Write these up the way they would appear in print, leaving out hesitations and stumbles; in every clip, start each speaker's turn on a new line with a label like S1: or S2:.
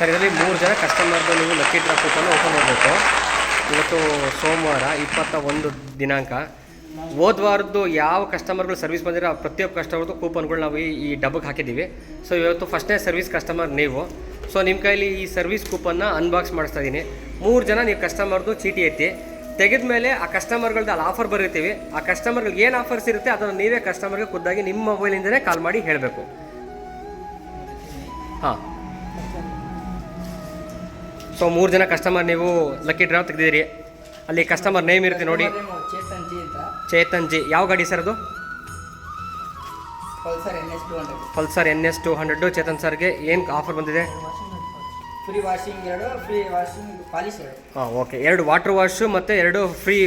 S1: Sir ಇದರಲ್ಲಿ 3 ಜನ ಕಸ್ಟಮರ್ದು ನೀವು ಲಕ್ಕಿ ಡ್ರಾ ಕೂಪನ್ ಓಪನ್ ಮಾಡಬೇಕು. ಇವತ್ತು ಸೋಮವಾರ 21 ದಿನಾಂಕ. ಹೋದ ವಾರದ್ದು ಯಾವ ಕಸ್ಟಮರ್ಗಳು ಸರ್ವಿಸ್ ಬಂದಿರೋ ಪ್ರತಿಯೊಬ್ಬ ಕಸ್ಟಮರ್ದು ಕೂಪನ್ಗಳು ನಾವು ಈ ಡಬ್ಬಕ್ಕೆ ಹಾಕಿದ್ದೀವಿ. ಸೊ ಇವತ್ತು ಫಸ್ಟ್ನೇ ಸರ್ವಿಸ್ ಕಸ್ಟಮರ್ ನೀವು. ಸೊ ನಿಮ್ಮ ಕೈಲಿ ಈ ಸರ್ವಿಸ್ ಕೂಪನ್ನ ಅನ್ಬಾಕ್ಸ್ ಮಾಡಿಸ್ತಾ ಇದ್ದೀನಿ. 3 ಜನ ನೀವು ಕಸ್ಟಮರ್ದು ಚೀಟಿ ಎತ್ತಿ ತೆಗೆದ ಮೇಲೆ ಆ ಕಸ್ಟಮರ್ಗಳ್ದು ಅಲ್ಲಿ ಆಫರ್ ಬರೀತೀವಿ. ಆ ಕಸ್ಟಮರ್ಗಳಿಗೆ ಏನು ಆಫರ್ಸ್ ಇರುತ್ತೆ ಅದನ್ನು ನೀವೇ ಕಸ್ಟಮರ್ಗೆ ಖುದ್ದಾಗಿ ನಿಮ್ಮ ಮೊಬೈಲಿಂದನೇ ಕಾಲ್ ಮಾಡಿ ಹೇಳಬೇಕು. ಹಾಂ, ಸೊ 3 ಜನ ಕಸ್ಟಮರ್ ನೀವು ಲಕ್ಕಿ ಡ್ರಾ ತೆಗೆದಿದ್ದೀರಿ. ಅಲ್ಲಿ ಕಸ್ಟಮರ್ ನೇಮ್ ಇರುತ್ತೆ ನೋಡಿ, ಚೇತನ್ ಜಿ. ಯಾವ ಗಾಡಿ ಸರ್ ಅದು? Pulsar NS 200. ಚೇತನ್ ಸರ್ಗೆ ಏನು ಆಫರ್ ಬಂದಿದೆ?
S2: Free washing 2, free washing polish 2.
S1: ಹಾಂ, ಓಕೆ. 2 ವಾಟರ್ ವಾಶು ಮತ್ತು 2 ಫ್ರೀ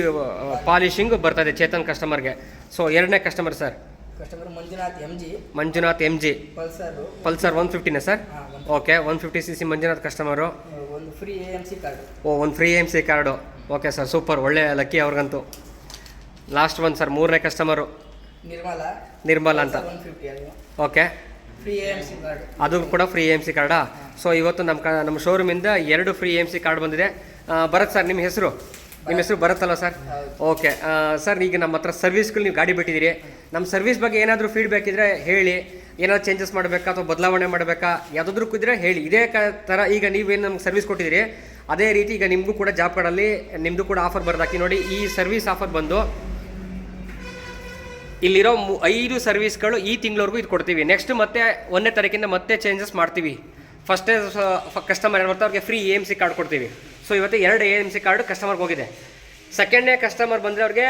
S1: ಪಾಲಿಶಿಂಗ್ ಬರ್ತದೆ ಚೇತನ್ ಕಸ್ಟಮರ್ಗೆ. ಸೊ ಎರಡನೇ customer sir
S2: customer
S1: Manjunath M G. Pulsar 150ನೇ sir? Okay, 150cc Manjunath customer.
S2: ಒಂದು ಫ್ರೀ AMC ಕಾರ್ಡು.
S1: ಒಂದು free AMC card. Okay sir, super, ಒಳ್ಳೆ ಲಕ್ಕಿ ಅವ್ರಿಗಂತೂ. ಲಾಸ್ಟ್ ಒಂದು ಸರ್, 3ನೇ ಕಸ್ಟಮರು ನಿರ್ಮಲಾ ಅಂತ. Okay,
S2: free AMC card.
S1: ಅದು ಕೂಡ ಫ್ರೀ AMC ಕಾರ್ಡಾ? ಸೊ ಇವತ್ತು ನಮ್ಮ ಶೋರೂಮಿಂದ 2 ಫ್ರೀ AMC ಕಾರ್ಡ್ ಬಂದಿದೆ. ಭರತ್ ಸರ್, ನಿಮ್ಮ ಹೆಸರು ಬರುತ್ತಲ್ಲ ಸರ್? ಓಕೆ ಸರ್, ಈಗ ನಮ್ಮ ಹತ್ರ ಸರ್ವಿಸ್ಗಳು ನೀವು ಗಾಡಿ ಬಿಟ್ಟಿದ್ದೀರಿ. ನಮ್ಮ ಸರ್ವಿಸ್ ಬಗ್ಗೆ ಏನಾದರೂ ಫೀಡ್ಬ್ಯಾಕ್ ಇದ್ದರೆ ಹೇಳಿ. ಏನಾದ್ರು ಚೇಂಜಸ್ ಮಾಡಬೇಕಾ ಅಥವಾ ಬದಲಾವಣೆ ಮಾಡಬೇಕಾ ಯಾವುದಾದ್ರೂ ಇದ್ದರೆ ಹೇಳಿ. ಇದೇ ಥರ ಈಗ ನೀವೇನು ನಮ್ಗೆ ಸರ್ವಿಸ್ ಕೊಟ್ಟಿದ್ದೀರಿ ಅದೇ ರೀತಿ ಈಗ ನಿಮಗೂ ಕೂಡ ಜಾಬ್ ಕಾರ್ಡಲ್ಲಿ ನಿಮ್ಮದು ಕೂಡ ಆಫರ್ ಬರ್ದಾಕಿ ನೋಡಿ. ಈ ಸರ್ವಿಸ್ ಆಫರ್ ಬಂದು ಇಲ್ಲಿರೋ 5 ಸರ್ವಿಸ್ಗಳು ಈ ತಿಂಗಳವರೆಗೂ ಇದು ಕೊಡ್ತೀವಿ. ನೆಕ್ಸ್ಟ್ ಮತ್ತೆ 1ನೇ ತಾರೀಕಿಂದ ಮತ್ತೆ ಚೇಂಜಸ್ ಮಾಡ್ತೀವಿ. ಫಸ್ಟೇ ಕಸ್ಟಮರ್ ಏನು ಬರ್ತಾರೆ ಅವ್ರಿಗೆ ಫ್ರೀ AMC ಕಾರ್ಡ್ ಕೊಡ್ತೀವಿ. ಸೊ ಇವತ್ತು 2 AMC ಕಾರ್ಡು ಕಸ್ಟಮರ್ಗೆ ಹೋಗಿದೆ. ಸೆಕೆಂಡ್ನೇ ಕಸ್ಟಮರ್ ಬಂದರೆ ಅವ್ರಿಗೆ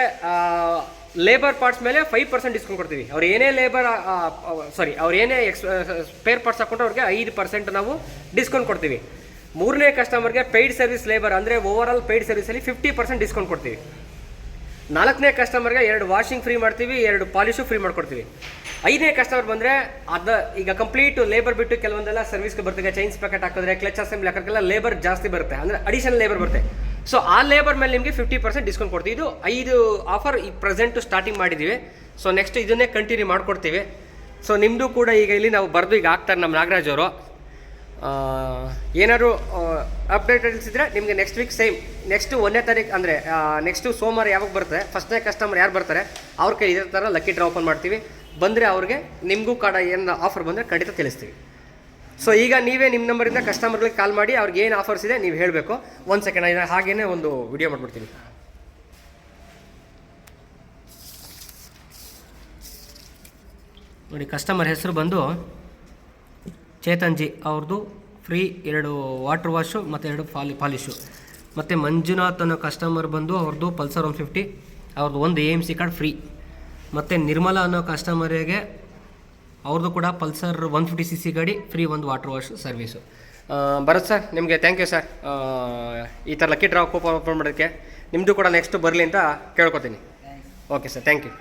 S1: ಲೇಬರ್ ಪಾರ್ಟ್ಸ್ ಮೇಲೆ 5% ಡಿಸ್ಕೌಂಟ್ ಕೊಡ್ತೀವಿ. ಅವ್ರು ಏನೇ ಅವ್ರು ಏನೇ ಸ್ಪೇರ್ ಪಾರ್ಟ್ಸ್ ಹಾಕೊಂಡ್ರೆ ಅವ್ರಿಗೆ 5% ನಾವು ಡಿಸ್ಕೌಂಟ್ ಕೊಡ್ತೀವಿ. 3ನೇ ಕಸ್ಟಮರ್ಗೆ ಪೇಯ್ಡ್ ಸರ್ವಿಸ್ ಲೇಬರ್ ಅಂದರೆ ಓವರ್ ಆಲ್ ಪೇಯ್ಡ್ ಸರ್ವಿಸಲ್ಲಿ 50% ಡಿಸ್ಕೌಂಟ್ ಕೊಡ್ತೀವಿ. 4ನೇ ಕಸ್ಟಮರ್ಗೆ 2 ವಾಷಿಂಗ್ ಫ್ರೀ ಮಾಡ್ತೀವಿ, 2 ಪಾಲಿಶು ಫ್ರೀ ಮಾಡ್ಕೊಡ್ತೀವಿ. 5ನೇ ಕಸ್ಟಮರ್ ಬಂದರೆ ಈಗ ಕಂಪ್ಲೀಟ್ ಲೇಬರ್ ಬಿಟ್ಟು ಕೆಲವೊಂದೆಲ್ಲ ಸರ್ವಿಸ್ಗೆ ಬರ್ತದೆ. ಚೈನ್ಸ್ ಪ್ಯಾಕೆಟ್ ಹಾಕಿದ್ರೆ ಕ್ಲಚ್ ಅಸೆಂಬ್ಲಿ ಹಾಕೋಕ್ಕೆಲ್ಲ ಲೇಬರ್ ಜಾಸ್ತಿ ಬರುತ್ತೆ, ಅಂದರೆ ಅಡಿಷನಲ್ ಲೇಬರ್ ಬರುತ್ತೆ. ಸೊ ಆ ಲೇಬರ್ ಮೇಲೆ ನಿಮಗೆ 50% ಡಿಸ್ಕೌಂಟ್ ಕೊಡ್ತೀವಿ. ಇದು 5 ಆಫರ್ ಈ ಪ್ರೆಸೆಂಟು ಸ್ಟಾರ್ಟಿಂಗ್ ಮಾಡಿದ್ದೀವಿ. ಸೊ ನೆಕ್ಸ್ಟ್ ಇದನ್ನೇ ಕಂಟಿನ್ಯೂ ಮಾಡಿಕೊಡ್ತೀವಿ. ಸೊ ನಿಮ್ಮದು ಕೂಡ ಈಗ ಇಲ್ಲಿ ನಾವು ಬರೆದು ಈಗ ಆಗ್ತಾರೆ ನಮ್ಮ ನಾಗರಾಜ್ ಅವರು. ಏನಾದ್ರು ಅಪ್ಡೇಟ್ಸ್ ಇದ್ದರೆ ನಿಮಗೆ ನೆಕ್ಸ್ಟ್ ವೀಕ್ ಸೇಮ್ ನೆಕ್ಸ್ಟ್ 1ನೇ ತಾರೀಕು ಅಂದರೆ ನೆಕ್ಸ್ಟು ಸೋಮವಾರ ಯಾವಾಗ ಬರ್ತದೆ ಫಸ್ಟ್ನೇ ಕಸ್ಟಮರ್ ಯಾರು ಬರ್ತಾರೆ ಅವ್ರ ಕೈ ಇದೇ ಥರ ಲಕ್ಕಿ ಡ್ರಾ ಓಪನ್ ಮಾಡ್ತೀವಿ. ಬಂದರೆ ಅವ್ರಿಗೆ ನಿಮಗೂ ಕೂಡ ಏನು ಆಫರ್ ಬಂದರೆ ಖಂಡಿತ ತಿಳಿಸ್ತೀವಿ. ಸೊ ಈಗ ನೀವೇ ನಿಮ್ಮ ನಂಬರಿಂದ ಕಸ್ಟಮರ್ಗಳಿಗೆ ಕಾಲ್ ಮಾಡಿ ಅವ್ರಿಗೆ ಏನು ಆಫರ್ಸ್ ಇದೆ ನೀವು ಹೇಳಬೇಕು. 1 ಸೆಕೆಂಡ್ ಹಾಗೇ ಒಂದು ವಿಡಿಯೋ ಮಾಡ್ಬಿಡ್ತೀನಿ. ನೋಡಿ, ಕಸ್ಟಮರ್ ಹೆಸರು ಬಂದು ಚೇತನ್ ಜಿ. ಅವ್ರದ್ದು ಫ್ರೀ 2 ವಾಟರ್ ವಾಶು ಮತ್ತು 2 ಪಾಲಿಶು. ಮತ್ತು ಮಂಜುನಾಥ್ ಅನ್ನೋ ಕಸ್ಟಮರ್ ಬಂದು ಅವ್ರದ್ದು ಪಲ್ಸರ್ 150, ಅವ್ರದ್ದು 1 AMC ಕಾರ್ಡ್ ಫ್ರೀ. ಮತ್ತು ನಿರ್ಮಲಾ ಅನ್ನೋ ಕಸ್ಟಮರಿಗೆ ಅವ್ರದ್ದು ಕೂಡ ಪಲ್ಸರ್ 150cc ಗಾಡಿ free, 1 water wash service. Bharat sir, ನಿಮಗೆ ಥ್ಯಾಂಕ್ ಯು ಸರ್. ಈ ಥರ ಲಕ್ಕಿ ಡ್ರಾ ಕೂಪನ್ ಓಪನ್ ಮಾಡೋದಕ್ಕೆ ನಿಮ್ಮದು ಕೂಡ ನೆಕ್ಸ್ಟ್ ಬರಲಿ ಅಂತ ಕೇಳ್ಕೊತೀನಿ. Okay sir, thank you.